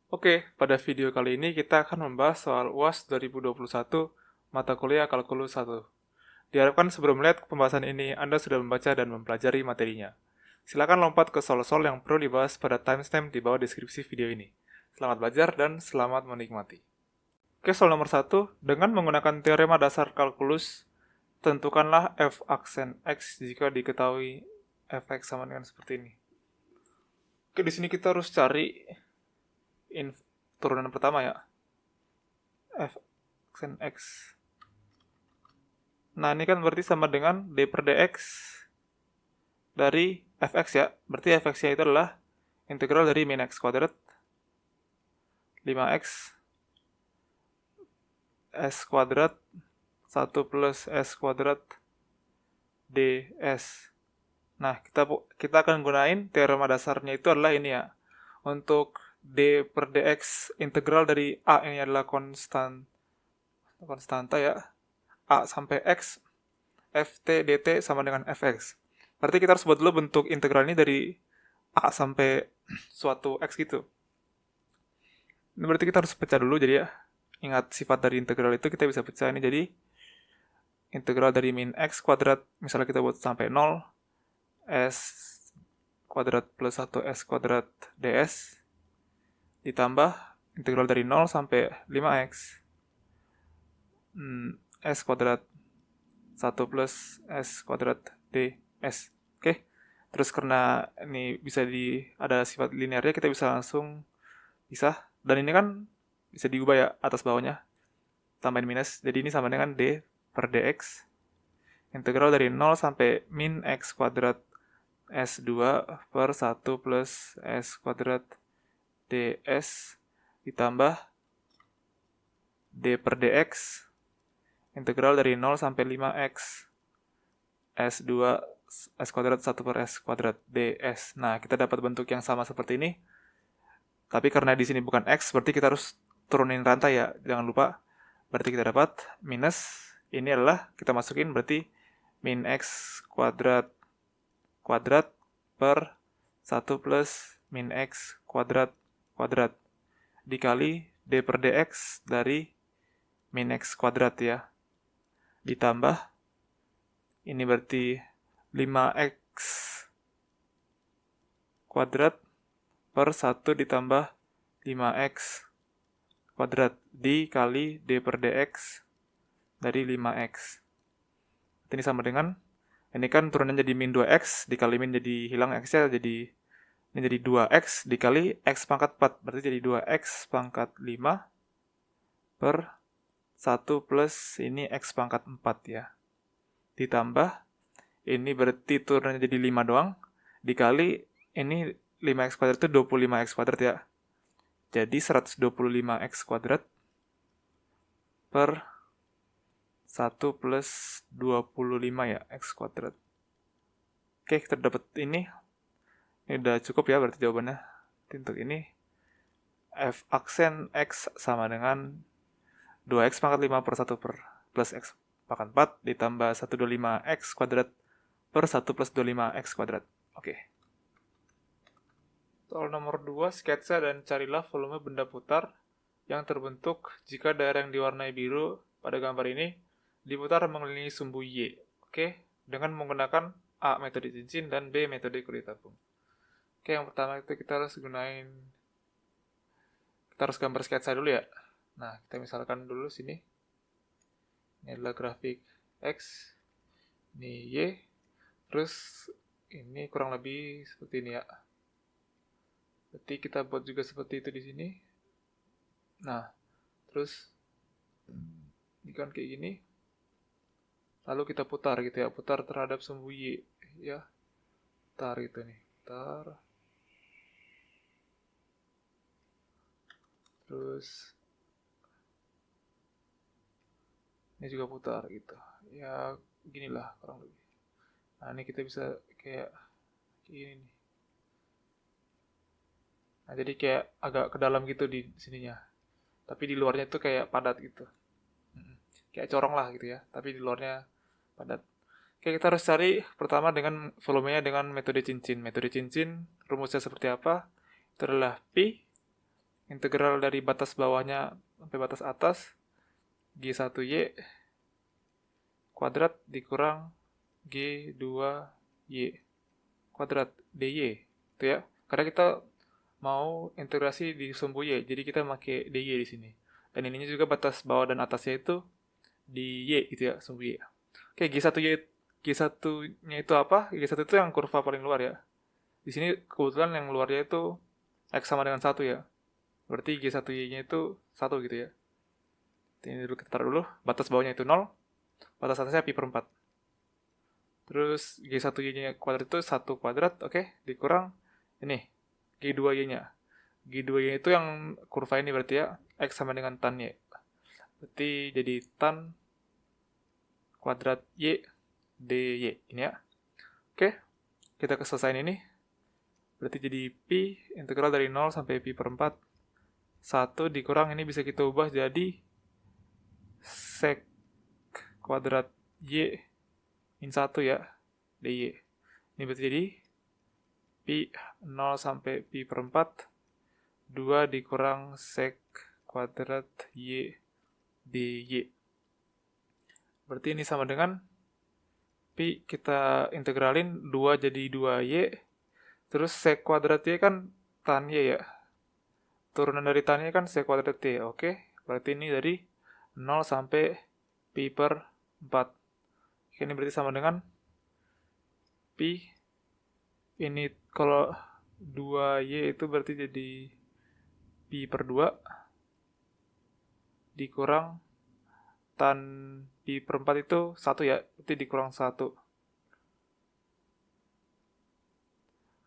Oke, pada video kali ini kita akan membahas soal UAS 2021 mata kuliah Kalkulus 1. Diharapkan sebelum melihat pembahasan ini, Anda sudah membaca dan mempelajari materinya. Silakan lompat ke soal-soal yang perlu dibahas pada timestamp di bawah deskripsi video ini. Selamat belajar dan selamat menikmati. Oke, soal nomor 1. Dengan menggunakan teorema dasar kalkulus, tentukanlah f aksen x jika diketahui fx sama dengan seperti ini. Oke, di sini kita harus cari turunan pertama ya, f aksen x. Nah, ini kan berarti sama dengan d per dx dari fx ya. Berarti fx-nya itu adalah integral dari min x kuadrat 5x s kuadrat 1 plus s kuadrat ds. Nah, kita akan gunain teorema dasarnya itu adalah ini ya. Untuk d per dx integral dari a ini adalah konstanta ya. A sampai x, ft dt sama dengan fx. Berarti kita harus buat dulu bentuk integral ini dari a sampai suatu x gitu. Ini berarti kita harus pecah dulu, jadi ya. Ingat sifat dari integral itu kita bisa pecah ini jadi integral dari min x kuadrat, misalnya kita buat sampai 0, s kuadrat plus 1 s kuadrat ds, ditambah integral dari 0 sampai 5x s kuadrat 1 plus s kuadrat ds. Oke. Terus karena ini bisa ada sifat linearnya, kita bisa langsung pisah. Dan ini kan bisa diubah ya atas bawahnya. Tambahin minus. Jadi ini sama dengan d per dx. Integral dari 0 sampai min x kuadrat s2 per 1 plus s kuadrat ds ditambah d per dx. Integral dari 0 sampai 5x s2 s kuadrat 1 per s kuadrat ds. Nah, kita dapat bentuk yang sama seperti ini. Tapi karena di sini bukan x, berarti kita harus turunin rantai ya. Jangan lupa. Berarti kita dapat minus, ini adalah kita masukin berarti min x kuadrat per 1 plus min x kuadrat dikali d per dx dari min x kuadrat ya. Ditambah, ini berarti 5x kuadrat per 1 ditambah 5x kuadrat dikali d per dx dari 5x. Ini sama dengan, ini kan turunan jadi min 2x, dikali min jadi hilang x-nya, jadi ini jadi 2x dikali x pangkat 4. Berarti jadi 2x pangkat 5 per 1 plus ini x pangkat 4 ya. Ditambah, ini berarti turunannya jadi 5 doang, dikali ini 5x kuadrat itu 25x kuadrat ya. Jadi 125x kuadrat per 1 plus 25 ya, x kuadrat. Oke, kita dapat ini. Ini udah cukup ya berarti jawabannya. Untuk ini, f aksen x sama dengan 2x pangkat 5 per 1 per plus x pangkat 4 ditambah 125x kuadrat per 1 plus 25x kuadrat. Oke. Soal nomor 2, sketsa dan carilah volume benda putar yang terbentuk jika daerah yang diwarnai biru pada gambar ini diputar mengelilingi sumbu Y. Oke, dengan menggunakan A. metode cincin dan B. metode kulit apung. Oke, yang pertama itu kita harus gambar sketsa dulu ya. Nah, kita misalkan dulu sini. Ini adalah grafik X, ini Y, terus ini kurang lebih seperti ini ya. Berarti kita buat juga seperti itu di sini. Nah, terus ini kan kayak gini. Lalu kita putar gitu ya, putar terhadap sumbu Y ya. Putar gitu nih, putar. Terus ini juga putar gitu. Ya, ginilah kurang lebih. Nah, ini kita bisa kayak gini nih. Nah, jadi kayak agak ke dalam gitu di sininya. Tapi di luarnya itu kayak padat gitu. Kayak corong lah gitu ya. Tapi di luarnya padat. Oke, kita harus cari pertama dengan volumenya dengan metode cincin. Metode cincin, rumusnya seperti apa? Itu adalah Pi integral dari batas bawahnya sampai batas atas, G1Y kuadrat dikurang G2Y kuadrat dy. Itu ya. Karena kita mau integrasi di sumbu y, jadi kita pakai dy di sini. Dan ininya juga batas bawah dan atasnya itu di y gitu ya, sumbu y. Oke, G1-nya itu apa? G1 itu yang kurva paling luar ya. Di sini kebetulan yang luarnya itu X sama dengan 1 ya. Berarti G1Y-nya itu 1 gitu ya. Ini dulu kita taruh dulu. Batas bawahnya itu 0. Batas atasnya pi per 4. Terus G1Y-nya kuadrat itu 1 kuadrat. Oke, dikurang ini G2Y-nya. G2Y itu yang kurva ini berarti ya. X sama dengan tan Y. Berarti jadi tan kuadrat Y dy. Ini ya. Oke, kita selesaiin ini. Berarti jadi pi integral dari 0 sampai pi per 4. 1 dikurang ini bisa kita ubah jadi sek kuadrat y min 1 ya, dy. Ini berarti jadi pi 0 sampai pi per 4, 2 dikurang sek kuadrat y dy. Berarti ini sama dengan pi kita integralin 2 jadi 2y, terus sek kuadrat y kan tan y ya. Turunan dari tan y kan sek kuadrat y. Oke, berarti ini dari 0 sampai pi per 4. Oke, ini berarti sama dengan pi. Ini kalau 2y itu berarti jadi pi per 2 dikurang tan pi per 4 itu 1 ya, berarti dikurang 1.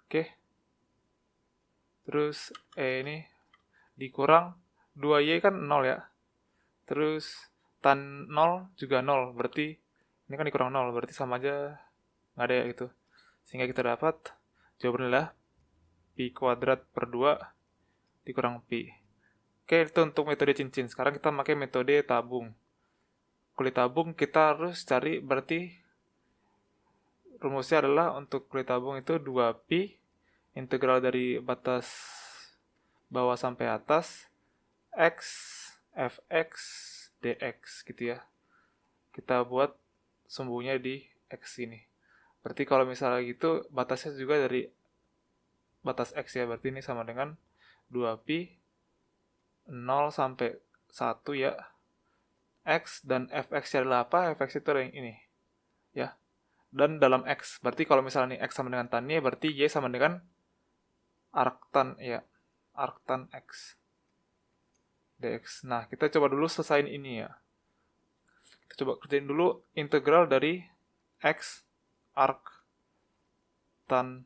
Oke. Terus ini dikurang 2y kan 0 ya. Terus tan 0 juga 0, berarti ini kan dikurang 0, berarti sama aja nggak ada ya gitu. Sehingga kita dapat jawabannya adalah pi kuadrat per 2 dikurang pi. Oke, itu untuk metode cincin. Sekarang kita pakai metode tabung. Kulit tabung kita harus cari, berarti rumusnya adalah untuk kulit tabung itu 2pi integral dari batas bawah sampai atas x fx dx gitu ya. Kita buat sumbunya di x ini. Berarti kalau misalnya gitu batasnya juga dari batas x ya. Berarti ini sama dengan 2pi 0 sampai 1 ya. X dan fx adalah apa? Fx itu yang ini. Ya. Dan dalam x. Berarti kalau misalnya ini x sama dengan tan y, berarti y sama dengan arctan ya. Arctan x dx. Nah, kita coba dulu selesain ini ya. Kita coba kerjain dulu integral dari x arc tan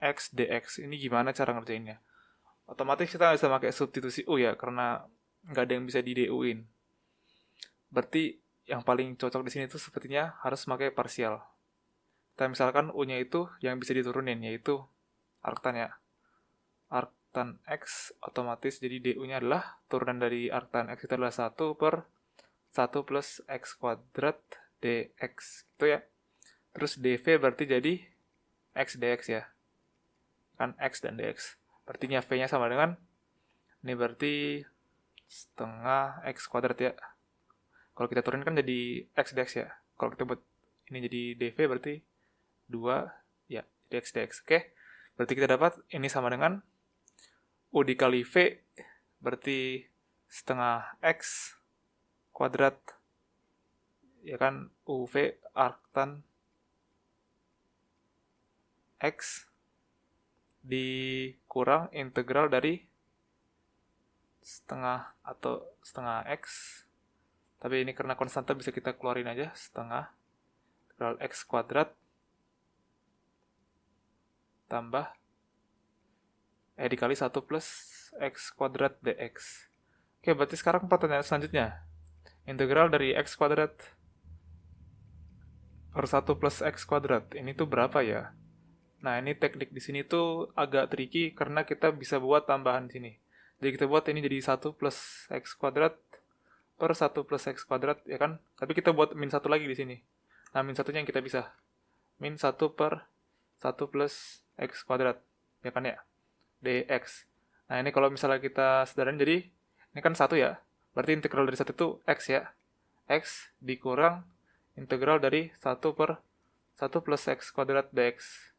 x dx. Ini gimana cara ngerjainnya? Otomatis kita bisa pakai substitusi u ya, karena nggak ada yang bisa di du-in. Berarti yang paling cocok di sini itu sepertinya harus pakai parsial. Kita misalkan u-nya itu yang bisa diturunin, yaitu arctan ya. Arctan x otomatis jadi du-nya adalah turunan dari arctan x itu adalah 1 per 1 plus x kuadrat dx gitu ya. Terus dv berarti jadi x dx ya. Kan x dan dx. Berarti v-nya sama dengan, ini berarti setengah x kuadrat ya. Kalau kita turunin kan jadi x dx ya. Kalau kita buat ini jadi dv berarti 2 ya, dx dx. Oke. Berarti kita dapat ini sama dengan u dikali v berarti setengah x kuadrat ya kan, uv arctan x dikurang integral dari setengah atau setengah x, tapi ini karena konstanta bisa kita keluarin aja, setengah integral x kuadrat tambah dikali 1 plus x kuadrat dx. Oke, berarti sekarang pertanyaan selanjutnya, integral dari x kuadrat per 1 plus x kuadrat ini tuh berapa ya? Nah, ini teknik di sini tuh agak tricky karena kita bisa buat tambahan di sini. Jadi kita buat ini jadi 1 plus x kuadrat per 1 plus x kuadrat ya kan? Tapi kita buat min 1 lagi di sini. Nah, min 1-nya yang kita bisa. Min 1 per 1 plus x kuadrat ya kan ya? Dx. Nah, ini kalau misalnya kita sederhanain, jadi ini kan 1 ya. Berarti integral dari 1 itu X ya. X dikurang integral dari 1 per 1 plus X kuadrat dx.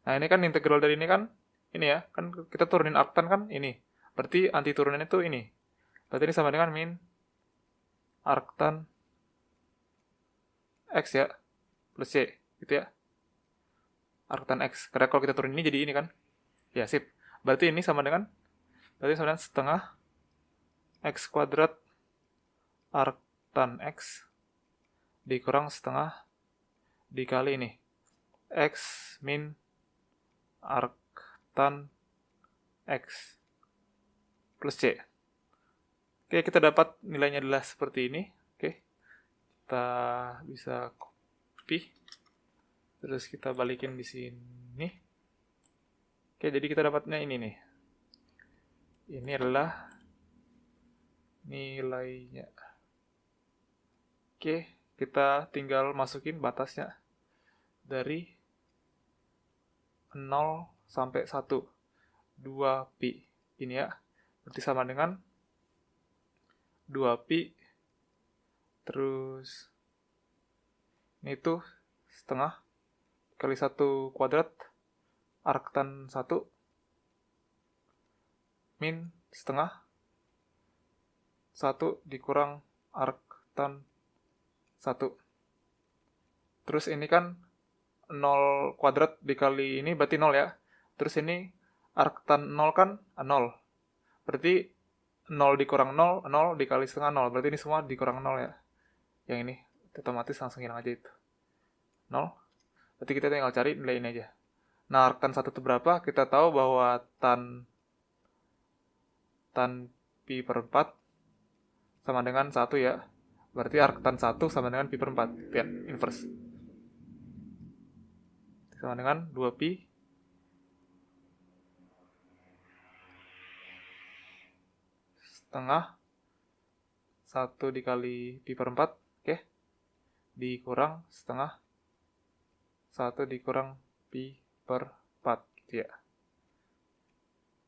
Nah, ini kan integral dari ini kan, ini ya. Kan kita turunin arctan kan, ini. Berarti anti turunannya itu ini. Berarti ini sama dengan min arctan X ya, plus Y, gitu ya. Arctan X. Karena kalau kita turunin ini jadi ini kan. Ya, sip. Berarti ini sama dengan setengah X kuadrat arctan X dikurang setengah dikali ini. X min arctan X plus C. Oke, kita dapat nilainya adalah seperti ini. Oke, kita bisa copy. Terus kita balikin di sini. Oke, jadi kita dapatnya ini nih. Ini adalah nilainya. Oke, kita tinggal masukin batasnya. Dari 0 sampai 1. 2pi. Ini ya. Berarti sama dengan 2pi. Terus ini tuh setengah kali 1 kuadrat arctan 1 min setengah 1 dikurang arctan 1. Terus ini kan 0 kuadrat dikali ini berarti 0 ya. Terus ini arctan 0 kan 0. Berarti 0 dikurang 0, 0 dikali setengah 0. Berarti ini semua dikurang 0 ya. Yang ini otomatis langsung hilang aja itu. 0. Berarti kita tinggal cari nilai ini aja. Nah, arctan 1 itu berapa? Kita tahu bahwa tan pi per 4 sama dengan 1 ya. Berarti arctan 1 sama dengan pi per 4. Lihat, inverse. Sama dengan 2pi setengah 1 dikali pi per 4, oke, dikurang setengah 1 dikurang pi per 4, gitu ya.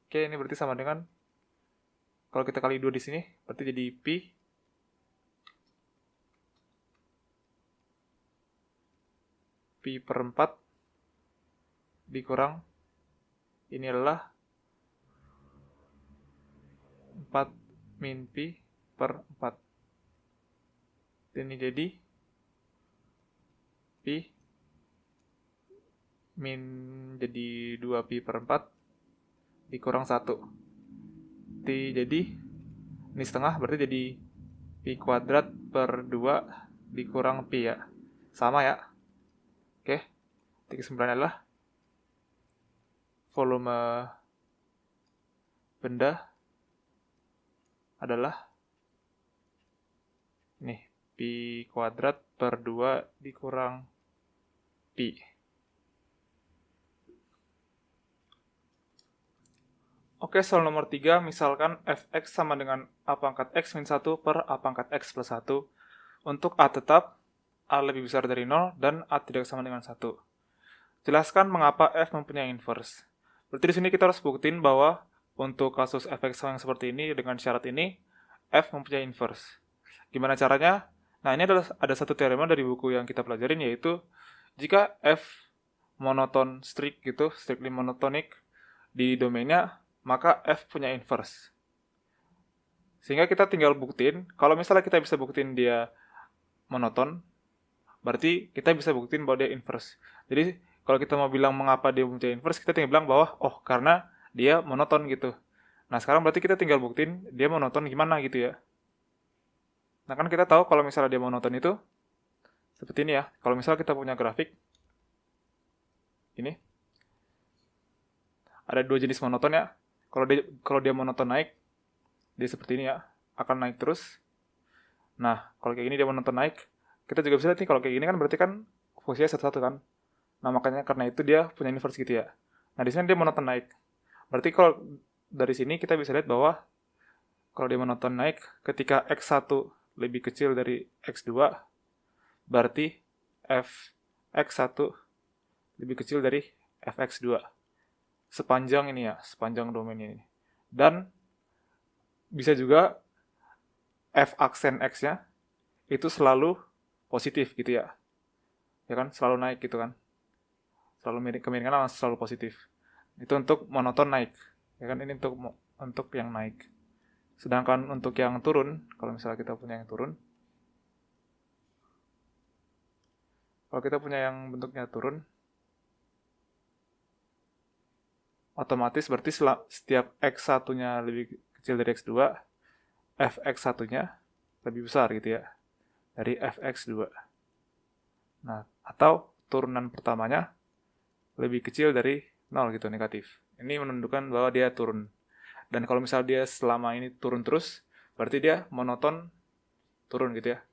Oke, ini berarti sama dengan, kalau kita kali 2 di sini, berarti jadi pi per 4 dikurang, ini adalah 4 min pi per 4. Ini jadi pi min jadi 2pi per 4 dikurang 1. Jadi ini setengah berarti jadi pi kuadrat per 2 dikurang pi ya. Sama ya. Oke. Kesimpulannya adalah volume benda adalah nih, pi kuadrat per 2 dikurang pi. Oke, soal nomor 3, misalkan fx sama dengan a pangkat x min 1 per a pangkat x plus 1. Untuk a tetap, a lebih besar dari 0, dan a tidak sama dengan 1. Jelaskan mengapa f mempunyai inverse. Berarti di sini kita harus buktiin bahwa untuk kasus fx yang seperti ini, dengan syarat ini, f mempunyai inverse. Gimana caranya? Nah, ini ada satu teorema dari buku yang kita pelajarin, yaitu jika f monoton strict gitu, strictly monotonic di domainnya, maka f punya inverse. Sehingga kita tinggal buktiin, kalau misalnya kita bisa buktiin dia monoton, berarti kita bisa buktiin bahwa dia inverse. Jadi, kalau kita mau bilang mengapa dia punya inverse, kita tinggal bilang bahwa, oh, karena dia monoton gitu. Nah, sekarang berarti kita tinggal buktiin dia monoton gimana gitu ya. Nah, kan kita tahu kalau misalnya dia monoton itu seperti ini ya. Kalau misalnya kita punya grafik ini, ada 2 jenis monoton ya. Kalau dia monoton naik, dia seperti ini ya, akan naik terus. Nah, kalau kayak gini dia monoton naik, kita juga bisa lihat nih, kalau kayak gini kan berarti kan fungsinya satu-satu kan. Nah, makanya karena itu dia punya inverse gitu ya. Nah, di sini dia monoton naik. Berarti kalau dari sini kita bisa lihat bahwa kalau dia monoton naik, ketika x1 lebih kecil dari x2, berarti fx1 lebih kecil dari fx2. Sepanjang ini ya, sepanjang domain ini. Dan bisa juga f aksen x-nya itu selalu positif gitu ya. Ya kan, selalu naik gitu kan. Selalu kemiringan selalu positif. Itu untuk monoton naik. Ya kan, ini untuk yang naik. Sedangkan untuk yang turun, kalau misalnya kita punya yang turun, kalau kita punya yang bentuknya turun, otomatis berarti setiap x1-nya lebih kecil dari x2, fx1-nya lebih besar gitu ya, dari fx2. Nah, atau turunan pertamanya lebih kecil dari 0 gitu, negatif. Ini menunjukkan bahwa dia turun. Dan kalau misalnya dia selama ini turun terus, berarti dia monoton turun gitu ya.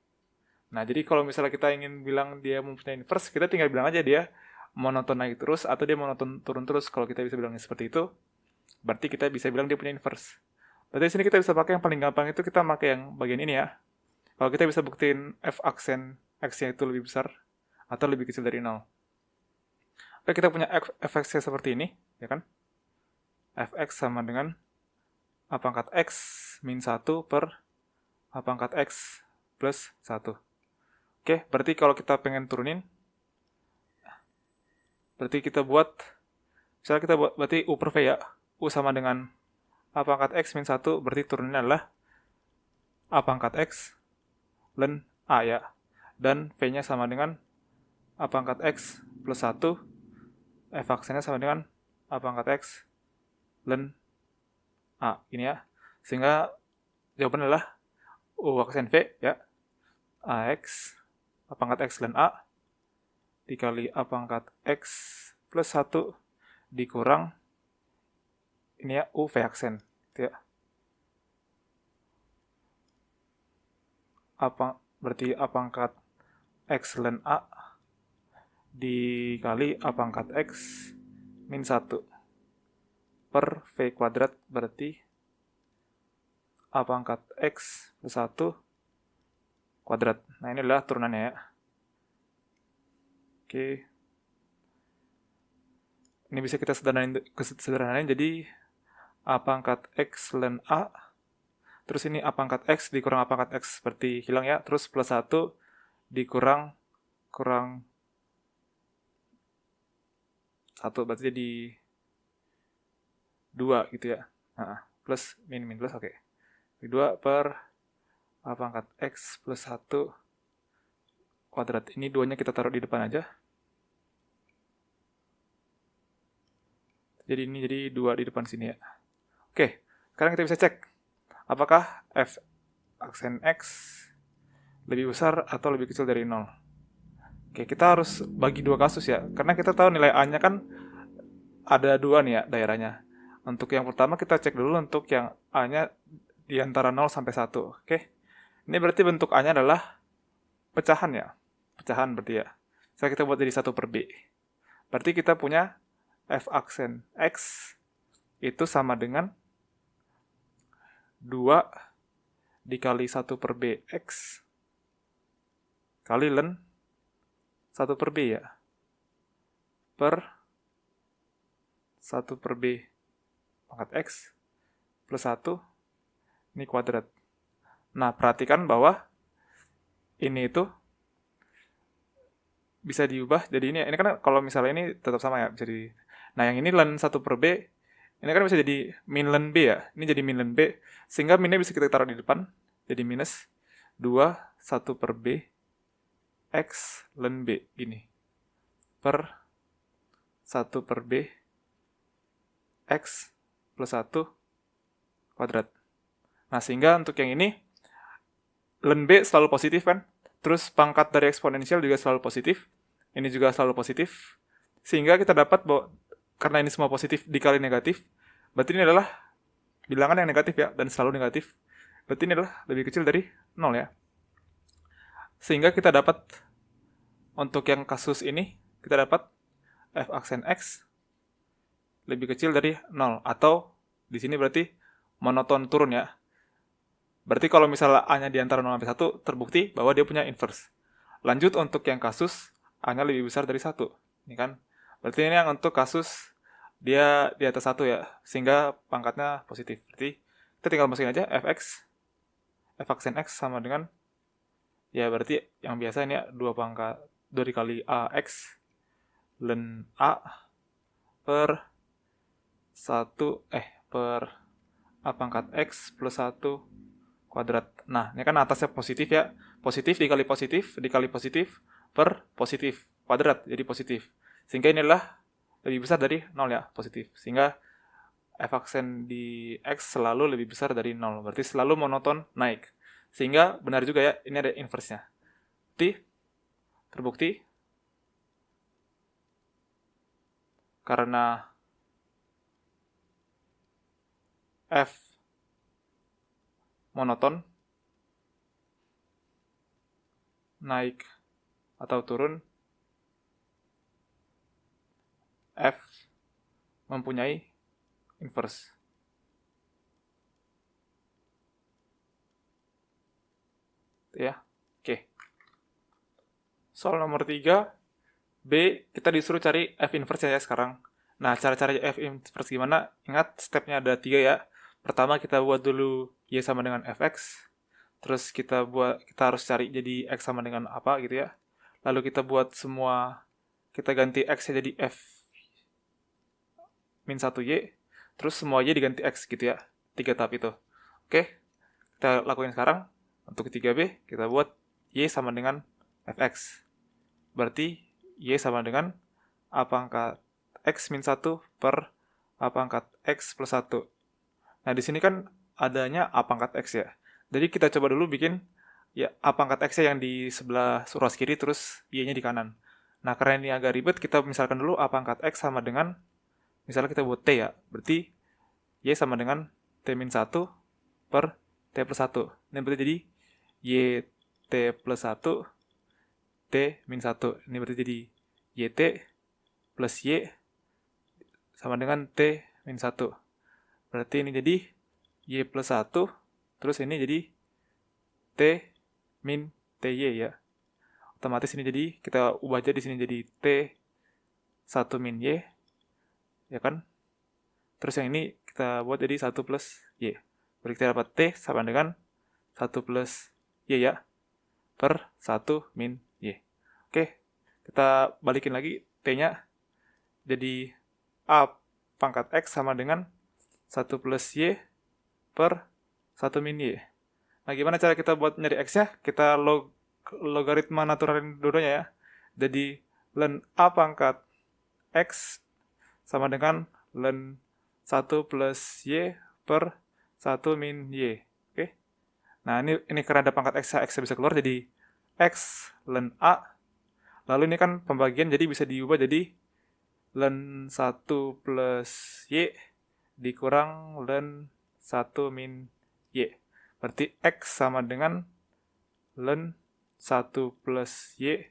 Nah, jadi kalau misalnya kita ingin bilang dia mempunyai inverse, kita tinggal bilang aja dia monoton naik terus atau dia monoton turun terus. Kalau kita bisa bilangnya seperti itu, berarti kita bisa bilang dia punya inverse. Berarti di sini kita bisa pakai yang paling gampang itu kita pakai yang bagian ini ya. Kalau kita bisa buktiin f aksen x-nya itu lebih besar atau lebih kecil dari 0. Oke, kita punya fx-nya seperti ini, ya kan? Fx sama dengan a pangkat x min 1 per a pangkat x plus 1. Oke, berarti kalau kita pengen turunin, berarti kita buat, misalnya kita buat, berarti u per v ya, u sama dengan a pangkat x min 1, berarti turunnya adalah a pangkat x ln a ya, dan v-nya sama dengan a pangkat x plus 1, f aksennya sama dengan a pangkat x ln a, ini ya, sehingga jawabannya adalah u aksen v ya, ax a pangkat x ln a dikali a pangkat x plus 1 dikurang ini ya u v aksen gitu ya. Berarti a pangkat x ln a dikali a pangkat x min 1 per v kuadrat, berarti a pangkat x plus 1 kuadrat. Nah, ini adalah turunannya ya. Oke. Ini bisa kita sederhanain jadi a pangkat x ln a, terus ini a pangkat x dikurang a pangkat x seperti hilang ya, terus plus 1 dikurang 1 berarti jadi 2 gitu ya. Nah, plus min plus, oke. 2 per a pangkat x plus 1 kuadrat. Ini 2-nya kita taruh di depan aja. Jadi ini jadi 2 di depan sini ya. Oke, sekarang kita bisa cek apakah f aksen x lebih besar atau lebih kecil dari 0. Oke, kita harus bagi 2 kasus ya, karena kita tahu nilai a-nya kan ada 2 nih ya daerahnya. Untuk yang pertama kita cek dulu untuk yang a-nya di antara 0 sampai 1. Oke, ini berarti bentuk a-nya adalah pecahan ya. Pecahan berarti ya. Sekarang kita buat jadi 1 per b. Berarti kita punya f aksen x itu sama dengan 2 dikali 1 per b x kali ln 1 per b ya, per 1 per b pangkat x plus 1 ini kuadrat. Nah, perhatikan bahwa ini itu bisa diubah jadi ini kan kalau misalnya ini tetap sama ya, jadi nah yang ini ln 1 per b ini kan bisa jadi min ln b ya, ini jadi min ln b, sehingga minnya bisa kita taruh di depan jadi minus 2 1 per b x ln b gini per 1 per b x plus 1 kuadrat. Nah, sehingga untuk yang ini ln b selalu positif kan, terus pangkat dari eksponensial juga selalu positif, ini juga selalu positif, sehingga kita dapat bahwa karena ini semua positif dikali negatif, berarti ini adalah bilangan yang negatif ya, dan selalu negatif, berarti ini adalah lebih kecil dari 0 ya. Sehingga kita dapat untuk yang kasus ini, kita dapat f aksen x lebih kecil dari 0, atau di sini berarti monoton turun ya. Berarti kalau misalnya a-nya di antara 0 sampai 1, terbukti bahwa dia punya inverse. Lanjut untuk yang kasus a-nya lebih besar dari 1. Ini kan. Berarti ini yang untuk kasus dia di atas 1 ya, sehingga pangkatnya positif. Berarti kita tinggal masukin aja f(x), f aksen x sama dengan, ya berarti yang biasa ini 2 dikali ax ln a per 1 per a pangkat x plus 1 kuadrat. Nah, ini kan atasnya positif ya. Positif dikali positif per positif kuadrat, jadi positif. Sehingga inilah lebih besar dari 0 ya, positif. Sehingga f aksen di x selalu lebih besar dari 0. Berarti selalu monoton naik. Sehingga benar juga ya, ini ada inverse-nya. Terbukti karena f monoton naik atau turun, f mempunyai inverse. Ya, oke. Soal nomor 3, B, kita disuruh cari f inverse ya sekarang. Nah, cara-cara f inverse gimana? Ingat, stepnya ada 3 ya. Pertama, kita buat dulu y sama dengan fx. Terus kita harus cari jadi x sama dengan apa gitu ya. Lalu kita buat kita ganti x jadi f min 1y. Terus semua y diganti x gitu ya. 3 tahap itu. Oke, kita lakuin sekarang. Untuk 3b, kita buat y sama dengan fx. Berarti y sama dengan a pangkat x min 1 per a pangkat x plus 1. Nah, di sini kan adanya a pangkat x ya. Jadi kita coba dulu bikin ya a pangkat x-nya yang di sebelah ruas kiri, terus y-nya di kanan. Nah, karena ini agak ribet, kita misalkan dulu a pangkat x sama dengan, misalnya kita buat t ya. Berarti y sama dengan t min 1 per t plus 1. Ini berarti jadi y t plus 1 t min 1. Ini berarti jadi yt plus y sama dengan t min 1. Berarti ini jadi y plus 1, terus ini jadi t min ty ya. Otomatis ini jadi, kita ubah aja di sini jadi t 1 min y, ya kan? Terus yang ini kita buat jadi 1 plus y. Berarti kita dapat t sama dengan 1 plus y ya, per 1 min y. Oke, kita balikin lagi t-nya. Jadi a pangkat x sama dengan 1 plus y per 1 min y. Nah, gimana cara kita buat nyari x-nya? Kita logaritma naturalin dua-duanya ya. Jadi ln a pangkat x sama dengan ln 1 plus y per 1 min y. Oke. Nah, ini karena ada pangkat x bisa keluar jadi x ln a. Lalu ini kan pembagian, jadi bisa diubah jadi ln 1 plus y dikurang ln 1 min y. Berarti x sama dengan ln 1 plus y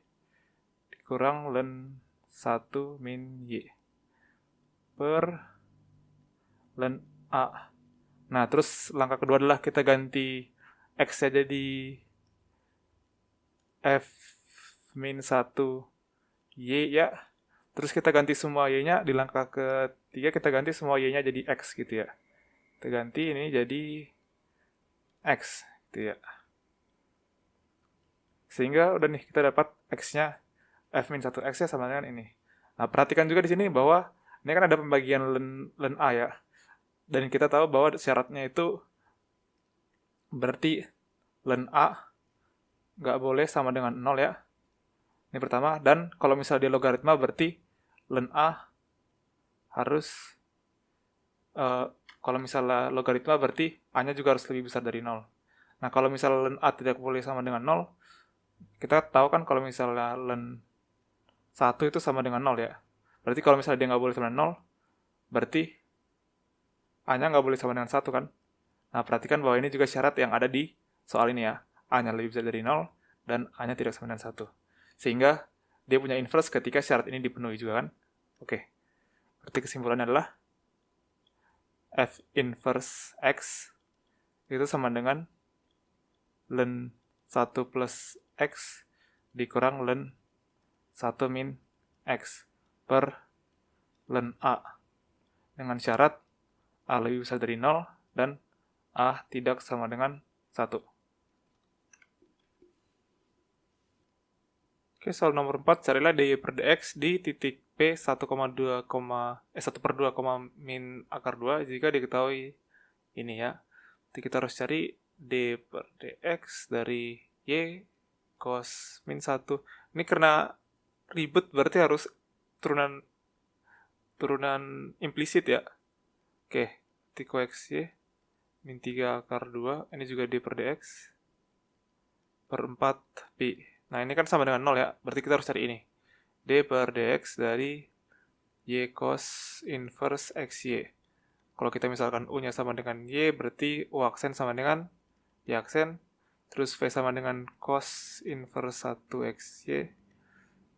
dikurang ln 1 min y per ln a. Nah, terus langkah kedua adalah kita ganti x-nya jadi f min 1 y ya. Terus kita ganti semua y-nya, di langkah ketiga kita ganti semua y-nya jadi x gitu ya. Kita ganti ini jadi x gitu ya. Sehingga udah nih kita dapat x-nya f min 1x-nya sama dengan ini. Nah, perhatikan juga di sini bahwa ini kan ada pembagian ln a ya. Dan kita tahu bahwa syaratnya itu berarti ln a nggak boleh sama dengan 0 ya. Ini pertama. Dan kalau misalnya dia logaritma berarti ln a harus kalau misalnya logaritma berarti a-nya juga harus lebih besar dari 0. Nah, kalau misalnya ln a tidak boleh sama dengan 0, kita tahu kan kalau misalnya ln 1 itu sama dengan 0 ya. Berarti kalau misalnya dia nggak boleh sama dengan 0, berarti a-nya nggak boleh sama dengan 1 kan. Nah, perhatikan bahwa ini juga syarat yang ada di soal ini ya. A-nya lebih besar dari 0, dan a-nya tidak sama dengan 1. Sehingga dia punya inverse ketika syarat ini dipenuhi juga kan. Oke. Berarti kesimpulannya adalah f inverse x itu sama dengan ln 1 plus x dikurang ln 1 min x per ln a. dengan syarat A lebih besar dari 0 dan A tidak sama dengan 1. Oke, soal nomor 4, carilah dy per dx di titik P 1,2, 1 per 2, min akar 2 jika diketahui ini ya. Jadi kita harus cari d per dx dari y cos min 1. Ini karena ribet berarti harus turunan implisit ya. Oke, tiko x y min 3 akar 2, ini juga d per dx per 4 pi. Nah ini kan sama dengan 0 ya, berarti kita harus cari ini. D per dx dari y cos inverse xy. Kalau kita misalkan u nya sama dengan y, berarti u aksen sama dengan y aksen, terus v sama dengan cos inverse 1xy.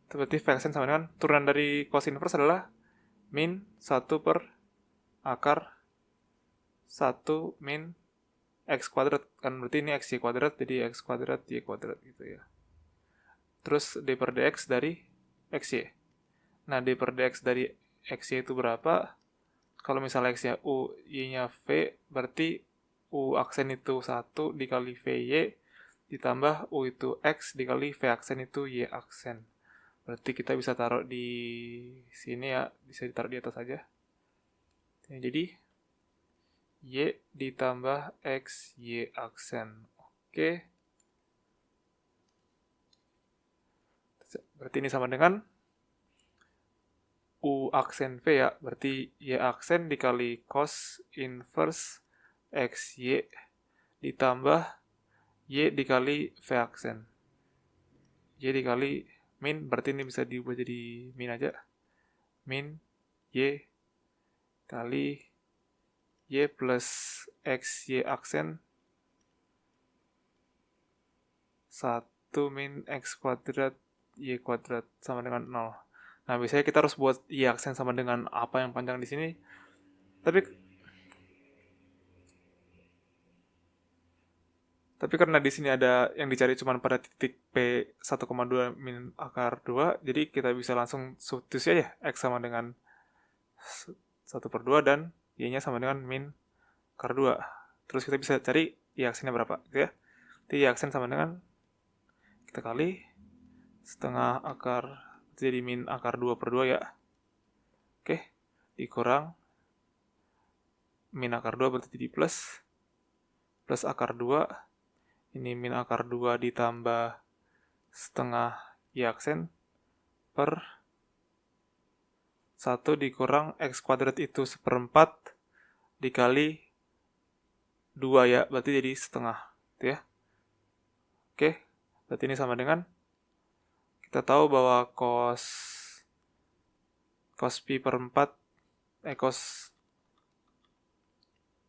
Itu berarti v aksen sama dengan, turunan dari cos inverse adalah min 1 per akar 1 min x kuadrat. Kan berarti ini xy kuadrat, jadi x kuadrat y kuadrat gitu ya. Terus d per dx dari xy. Nah, d per dx dari xy itu berapa? Kalau misalnya x-nya u, y-nya v, berarti u aksen itu 1 dikali vy, ditambah u itu x dikali v aksen itu y aksen. Berarti kita bisa taruh di sini ya, bisa ditaruh di atas aja. Jadi, y ditambah x, y aksen. Oke. Berarti ini sama dengan u aksen v ya, berarti y aksen dikali cos inverse xy ditambah y dikali v aksen. Y dikali min, berarti ini bisa diubah jadi min aja. Min y kali y plus x y aksen 1 min x kuadrat y kuadrat sama dengan 0. Nah, biasanya kita harus buat y aksen sama dengan apa yang panjang di sini. Tapi karena di sini ada yang dicari cuma pada titik P 1,2 min akar 2, jadi kita bisa langsung substitusi aja x sama dengan 1 per 2 dan y-nya sama dengan min akar 2. Terus kita bisa cari y aksennya berapa gitu ya. Jadi y aksen sama dengan kita kali setengah akar, jadi min akar 2 per 2 ya. Oke, dikurang min akar 2 berarti jadi plus akar 2. Ini min akar 2 ditambah setengah y aksen per 1 dikurang x kuadrat itu seperempat dikali 2 ya, berarti jadi setengah gitu ya. Oke, berarti ini sama dengan, kita tahu bahwa cos pi per 4,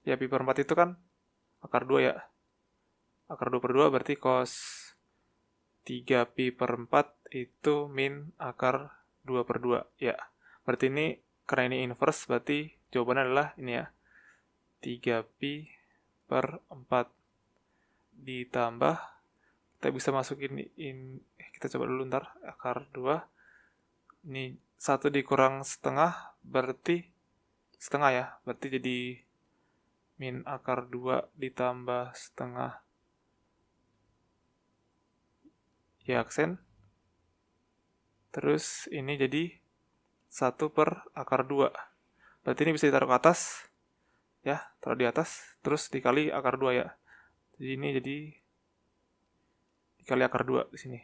pi per 4 itu kan akar 2 ya. Akar 2 per 2 berarti cos 3 pi per 4 itu min akar 2 per 2 ya. Berarti ini, karena ini inverse, berarti jawabannya adalah ini ya, 3 pi per 4 ditambah, kita bisa masukin kita coba dulu ntar, akar 2 ini 1 dikurang setengah berarti setengah ya, berarti jadi min akar 2 ditambah setengah y aksen, terus ini jadi 1 per akar 2, berarti ini bisa ditaruh ke atas ya, taruh di atas, terus dikali akar 2 ya, jadi ini jadi dikali akar 2 di sini,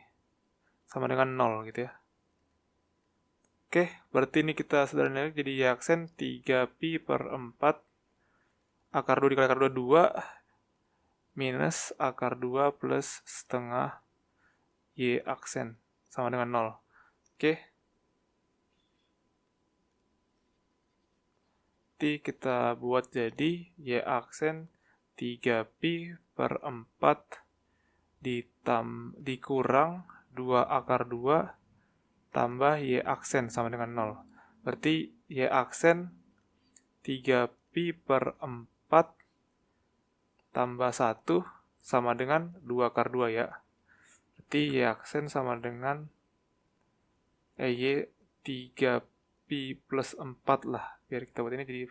sama dengan 0 gitu ya. Oke, berarti ini kita sederhanakan jadi y aksen 3 pi per 4 akar 2 dikali akar 2 2 minus akar 2 plus setengah y aksen sama dengan 0. Oke. Nanti kita buat jadi y aksen 3 pi per 4 dikurang 2 akar 2 tambah y aksen sama dengan 0. Berarti y aksen 3 pi per 4 tambah 1 sama dengan 2 akar 2 ya. Berarti y aksen sama dengan y 3 pi plus 4 lah, biar kita buat ini jadi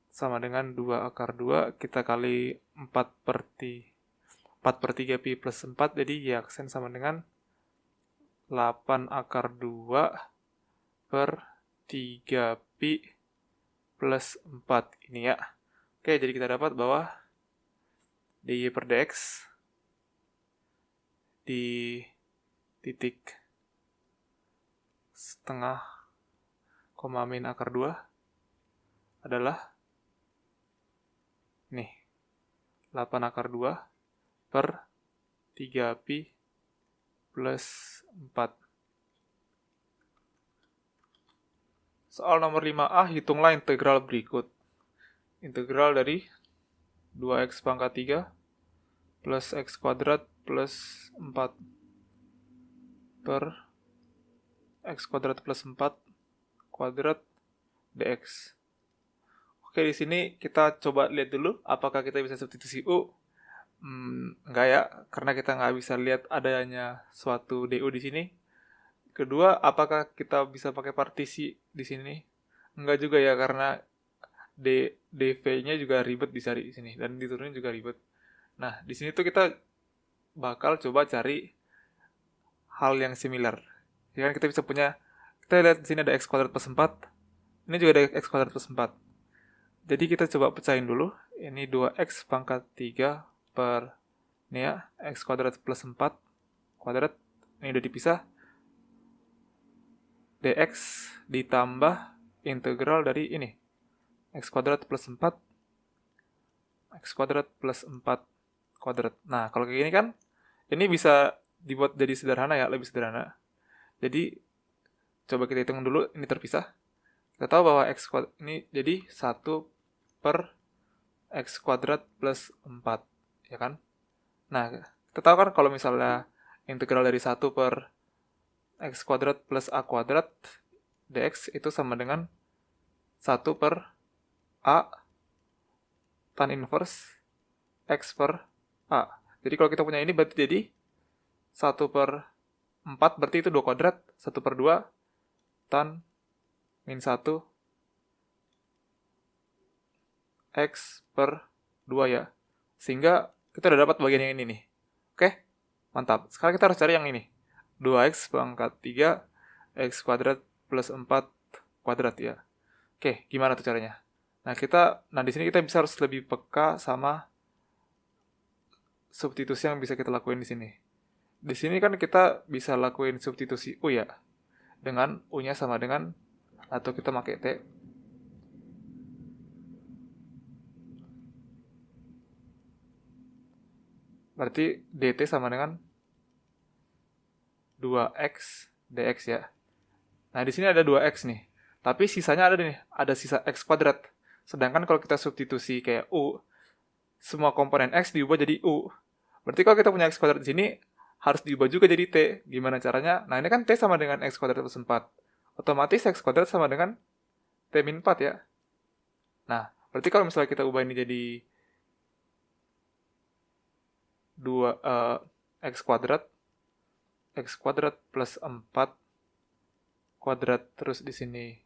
sama dengan 2 akar 2, kita kali 4/3 Pi plus 4, jadi Y aksen sama dengan 8 akar 2 per 3 Pi plus 4 ini ya. Oke, jadi kita dapat bahwa dy per dx di titik setengah koma min akar 2 adalah nih 8 akar 2 per 3 Pi plus 4. Soal nomor 5A, hitunglah integral berikut. Integral dari 2x pangkat 3 plus x kuadrat plus 4 per x kuadrat plus 4 kuadrat dx. Oke, di sini kita coba lihat dulu apakah kita bisa substitusi u. Enggak ya, karena kita nggak bisa lihat adanya suatu du di sini. Kedua, apakah kita bisa pakai partisi di sini? Enggak juga ya, karena dv-nya juga ribet dicari di sini dan diturunin juga ribet. Nah, di sini tuh kita bakal coba cari hal yang similar. Ya kan, kita bisa punya, kita lihat di sini ada x kuadrat plus 4. Ini juga ada x kuadrat plus 4. Jadi kita coba pecahin dulu. Ini 2x pangkat 3 per ini ya, x kuadrat plus 4 kuadrat. Ini udah dipisah. Dx ditambah integral dari ini. X kuadrat plus 4. X kuadrat plus 4 kuadrat. Nah, kalau kayak gini kan, ini bisa dibuat jadi sederhana ya, lebih sederhana. Jadi, coba kita hitung dulu, ini terpisah. Kita tahu bahwa x kuadrat ini jadi 1 per x kuadrat plus 4, ya kan? Nah, kita tahu kan kalau misalnya integral dari 1 per x kuadrat plus a kuadrat dx itu sama dengan 1 per a tan inverse x per a. Jadi kalau kita punya ini berarti jadi 1 per 4 berarti itu 2 kuadrat, 1 per 2 tan min 1 x per 2 ya. Sehingga kita udah dapat bagian yang ini nih. Oke, mantap. Sekarang kita harus cari yang ini. 2x pangkat 3 x kuadrat plus 4 kuadrat ya. Oke, gimana tuh caranya? Nah di sini kita bisa harus lebih peka sama substitusi yang bisa kita lakuin di sini. Di sini kan kita bisa lakuin substitusi u ya. Dengan u-nya sama dengan, atau kita pakai t. Berarti dt sama dengan 2x dx ya. Nah, di sini ada 2x nih. Tapi sisanya ada nih, ada sisa x kuadrat. Sedangkan kalau kita substitusi kayak u, semua komponen x diubah jadi u. Berarti kalau kita punya x kuadrat di sini, harus diubah juga jadi t. Gimana caranya? Nah, ini kan t sama dengan x kuadrat plus 4. Otomatis x kuadrat sama dengan t min 4 ya. Nah, berarti kalau misalnya kita ubah ini jadi 2x kuadrat plus 4 kuadrat, terus di sini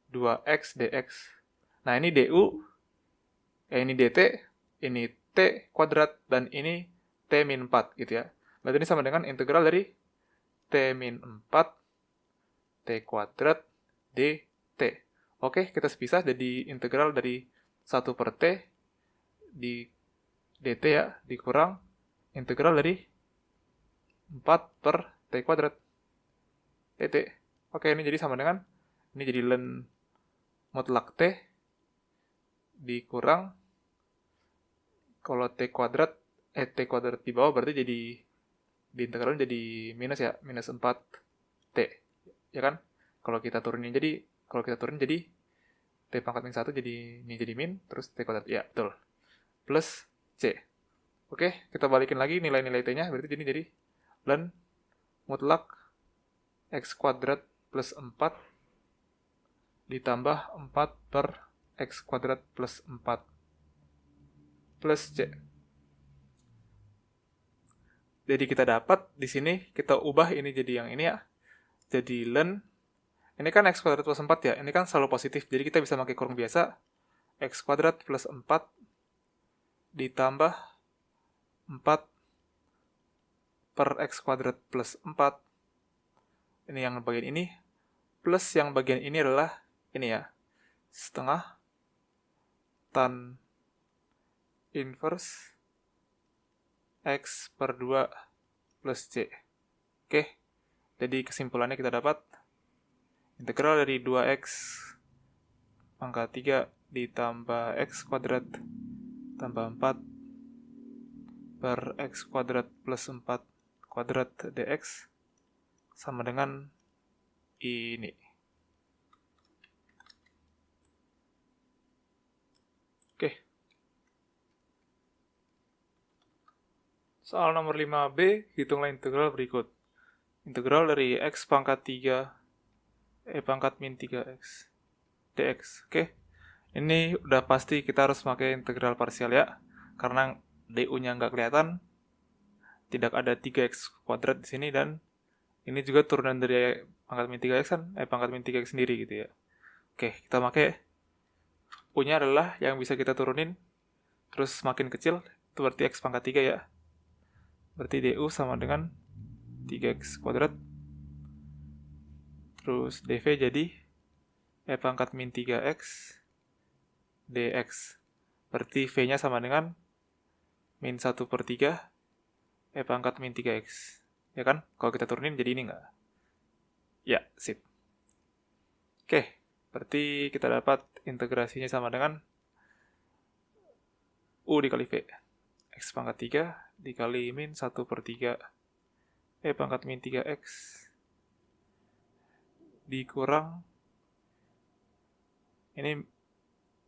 2x dx. Nah, ini du, ini dt, ini t kuadrat, dan ini t min 4 gitu ya. Berarti ini sama dengan integral dari t min 4 t kuadrat dt. Oke, kita sepisah jadi integral dari 1 per t di dt ya, dikurang integral dari 4 per t kuadrat dt. Oke, ini jadi sama dengan, ini jadi ln mutlak t dikurang, kalau t kuadrat di bawah berarti jadi di integralnya jadi minus ya, minus 4t ya kan. Kalau kita turunin jadi t pangkat min 1 jadi ini jadi min, terus t kuadrat ya betul, plus c. Oke, kita balikin lagi nilai-nilai t-nya, berarti jadi ln mutlak x kuadrat plus 4 ditambah 4 per x kuadrat plus 4 plus c. Jadi kita dapat di sini, kita ubah ini jadi yang ini ya. Jadi ln Ini kan x kuadrat plus 4 ya, ini kan selalu positif, jadi kita bisa pakai kurung biasa, x kuadrat plus 4 ditambah 4 per x kuadrat plus 4, ini yang bagian ini, plus yang bagian ini adalah ini ya, setengah tan inverse x per 2 plus c. Oke, jadi kesimpulannya kita dapat integral dari 2x pangkat 3 ditambah x kuadrat tambah 4 per x kuadrat plus 4 kuadrat dx sama dengan ini. Oke. Soal nomor 5b, hitunglah integral berikut. Integral dari x pangkat 3 pangkat min 3x dx. Oke. Ini udah pasti kita harus pakai integral parsial ya. Karena du-nya nggak kelihatan. Tidak ada 3x kuadrat di sini, dan ini juga turunan dari pangkat min 3x kan, pangkat min 3x sendiri gitu ya. Oke, kita pakai u-nya adalah yang bisa kita turunin terus semakin kecil, itu berarti x pangkat 3 ya. Berarti du sama dengan 3x kuadrat. Terus dv jadi pangkat min 3x dx. Berarti v-nya sama dengan min 1 per 3 pangkat min 3x. Ya kan? Kalau kita turunin jadi ini enggak? Ya, sip. Oke, berarti kita dapat integrasinya sama dengan u dikali v. X pangkat 3 dikali min 1 per 3 pangkat min 3x dikurang ini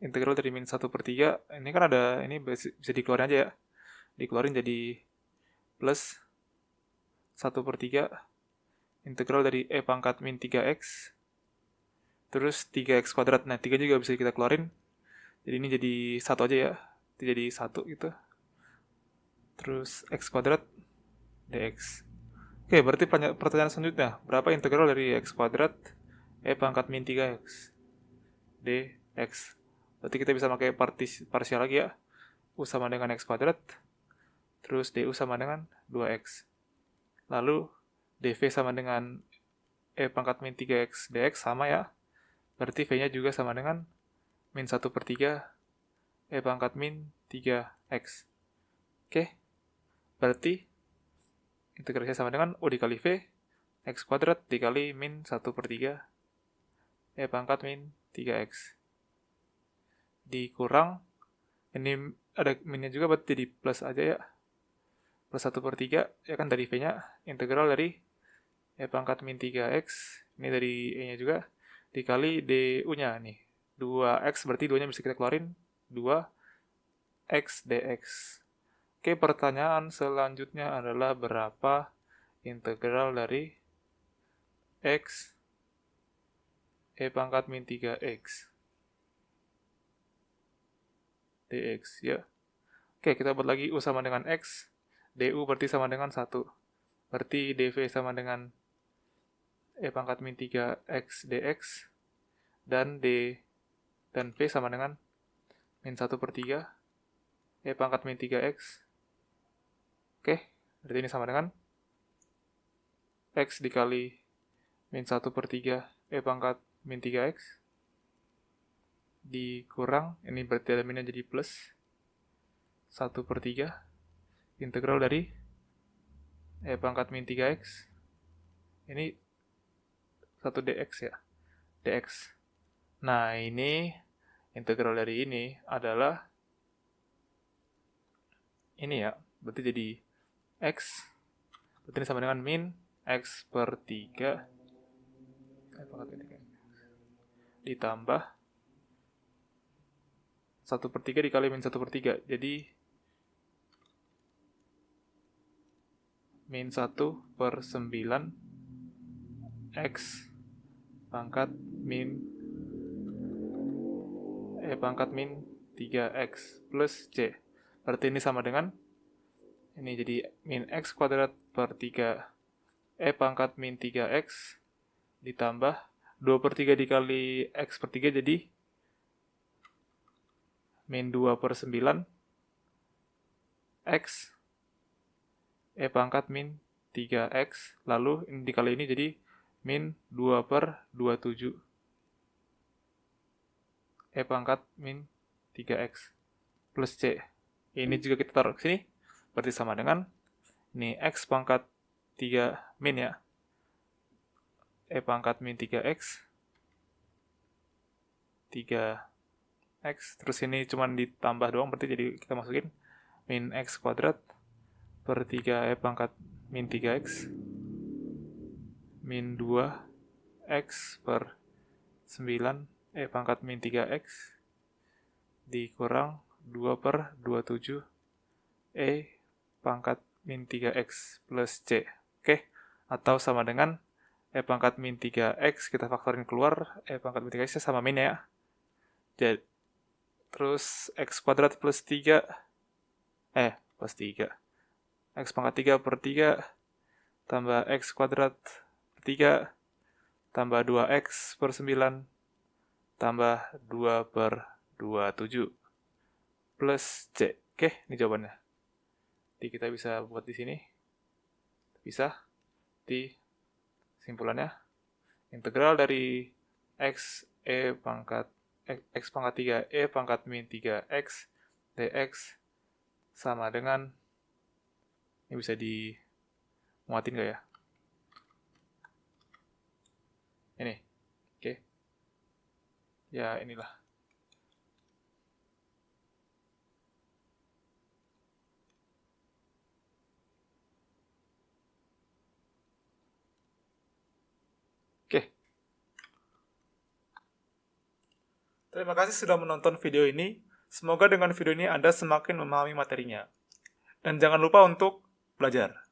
integral dari min 1 per 3, ini kan ada, ini bisa dikeluarin aja ya, dikeluarin jadi plus 1 per 3 integral dari pangkat min 3x terus 3x kuadrat. Nah 3 juga bisa kita keluarin, jadi ini jadi 1 aja ya, itu jadi 1 gitu, terus x kuadrat dx. Oke, berarti pertanyaan selanjutnya, berapa integral dari x kuadrat pangkat min 3x dx. Berarti kita bisa pakai parsial lagi ya, u sama dengan x kuadrat terus du sama dengan 2x, lalu dv sama dengan pangkat min 3x dx sama ya, berarti v-nya juga sama dengan min 1 per 3 pangkat min 3x. Oke, berarti integrasinya sama dengan u dikali v x kuadrat dikali min 1 per 3 pangkat min 3x dikurang, ini ada minnya juga berarti jadi plus aja ya, plus 1 per 3 ya kan, dari v-nya integral dari pangkat min 3x, ini dari e-nya juga, dikali du-nya nih 2x, berarti 2-nya bisa kita keluarin 2x dx. Oke, pertanyaan selanjutnya adalah berapa integral dari x pangkat min 3x dx ya. Oke, kita buat lagi u sama dengan x, du berarti sama dengan 1. Berarti dv sama dengan pangkat min 3x dx, dan v sama dengan min 1 per 3 pangkat min 3x. Oke, berarti ini sama dengan x dikali min 1 per 3 pangkat min 3x dikurang, ini berarti ada minnya jadi plus 1 per 3 integral dari pangkat min 3x, ini 1 dx ya, dx. Nah ini integral dari ini adalah ini ya, berarti jadi x, berarti ini sama dengan min x per 3 ditambah 1 per 3 dikali min 1 per 3, jadi min 1 per 9 x pangkat min 3x plus c. Berarti ini sama dengan ini, jadi min x kuadrat per 3 pangkat min 3x ditambah 2/3 dikali X per 3 jadi min 2/9 X E pangkat min 3X, lalu ini dikali ini jadi min 2/27 E pangkat min 3X plus C. Ini juga kita taruh ke sini, berarti sama dengan ini X pangkat 3 min ya, E pangkat min 3X, 3X, terus ini cuma ditambah doang, berarti jadi kita masukin min X kuadrat per 3 E pangkat min 3X min 2X per 9 E pangkat min 3X dikurang 2/27 E pangkat min 3X plus C. Oke, atau sama dengan E pangkat min 3X kita faktorin keluar, E pangkat min 3X sama min ya. Jadi, terus X kuadrat plus 3 plus 3 X pangkat 3 per 3 tambah X kuadrat per 3 tambah 2X per 9 tambah 2/27 plus C. Oke, ini jawabannya. Jadi kita bisa buat di sini. Bisa. Di simpulannya, integral dari X pangkat 3 E pangkat min 3X dx sama dengan, ini bisa dimuatin nggak ya? Ini. Oke. Ya, inilah. Oke. Terima kasih sudah menonton video ini. Semoga dengan video ini Anda semakin memahami materinya. Dan jangan lupa untuk belajar.